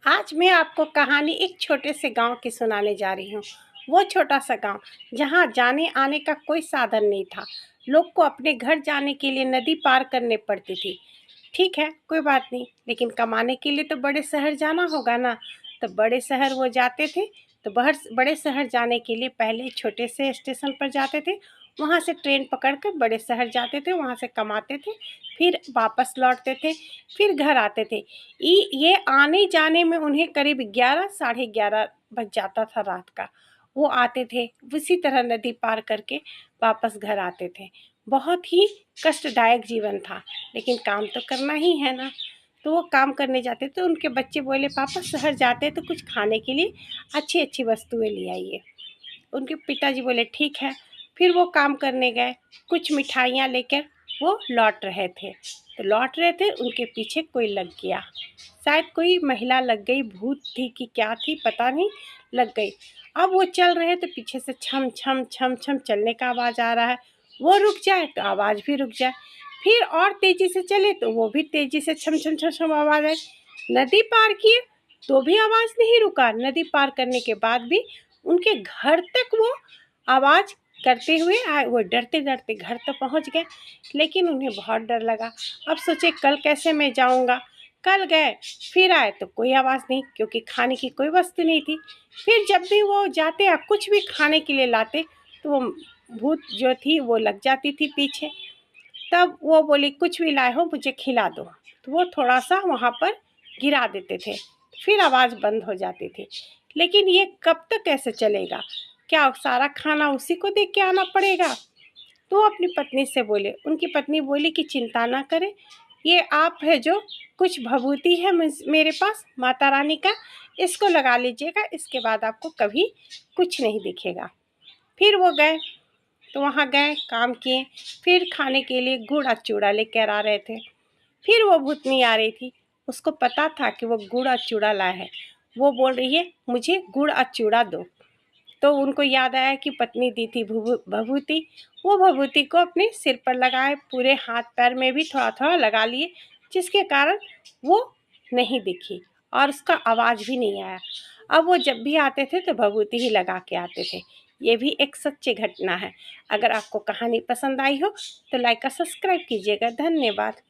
आज मैं आपको कहानी एक छोटे से गांव की सुनाने जा रही हूँ। वो छोटा सा गांव जहाँ जाने आने का कोई साधन नहीं था। लोग को अपने घर जाने के लिए नदी पार करने पड़ती थी। ठीक है, कोई बात नहीं, लेकिन कमाने के लिए तो बड़े शहर जाना होगा ना। तो बड़े शहर वो जाते थे। तो बड़े शहर जाने के लिए पहले छोटे से स्टेशन पर जाते थे। वहाँ से ट्रेन पकड़कर बड़े शहर जाते थे, वहाँ से कमाते थे, फिर वापस लौटते थे, फिर घर आते थे। ये आने जाने में उन्हें करीब 11 साढ़े 11 बज जाता था रात का। वो आते थे, उसी तरह नदी पार करके वापस घर आते थे। बहुत ही कष्टदायक जीवन था, लेकिन काम तो करना ही है ना। तो वो काम करने जाते थे। उनके बच्चे बोले, पापा शहर जाते तो कुछ खाने के लिए अच्छी अच्छी वस्तुएं ले आइए। उनके पिताजी बोले ठीक है। फिर वो काम करने गए, कुछ मिठाइयाँ लेकर वो लौट रहे थे। तो लौट रहे थे, उनके पीछे कोई लग गया। शायद कोई महिला लग गई, भूत थी कि क्या थी पता नहीं, लग गई। अब वो चल रहे तो पीछे से छम छम छम छम चलने का आवाज़ आ रहा है। वो रुक जाए तो आवाज़ भी रुक जाए, फिर और तेज़ी से चले तो वो भी तेज़ी से छम छम छम छम आवाज़ आए। नदी पार किए तो भी आवाज़ नहीं रुका। नदी पार करने के बाद भी उनके घर तक वो आवाज़ करते हुए आए। वो डरते डरते घर तक पहुंच गए, लेकिन उन्हें बहुत डर लगा। अब सोचे कल कैसे मैं जाऊंगा। कल गए, फिर आए तो कोई आवाज़ नहीं, क्योंकि खाने की कोई वस्तु नहीं थी। फिर जब भी वो जाते या कुछ भी खाने के लिए लाते तो वो भूत जो थी वो लग जाती थी पीछे। तब वो बोली, कुछ भी लाए हो मुझे खिला दो। तो वो थोड़ा सा वहाँ पर गिरा देते थे, फिर आवाज़ बंद हो जाती थी। लेकिन ये कब तक कैसे चलेगा? क्या सारा खाना उसी को दे के आना पड़ेगा? तो अपनी पत्नी से बोले। उनकी पत्नी बोली कि चिंता ना करें, ये आप है जो कुछ भभूति है मेरे पास माता रानी का, इसको लगा लीजिएगा, इसके बाद आपको कभी कुछ नहीं दिखेगा। फिर वो गए, तो वहाँ गए, काम किए, फिर खाने के लिए गुड़ और चूड़ा लेकर आ रहे थे। फिर वो भूतनी आ रही थी, उसको पता था कि वो गुड़ और चूड़ा लाए हैं। वो बोल रही है, मुझे गुड़ और चूड़ा दो। तो उनको याद आया कि पत्नी दी थी भभूति। वो भभूति को अपने सिर पर लगाए, पूरे हाथ पैर में भी थोड़ा थोड़ा लगा लिए, जिसके कारण वो नहीं दिखी और उसका आवाज़ भी नहीं आया। अब वो जब भी आते थे तो भभूति ही लगा के आते थे। ये भी एक सच्ची घटना है। अगर आपको कहानी पसंद आई हो तो लाइक और सब्सक्राइब कीजिएगा। धन्यवाद।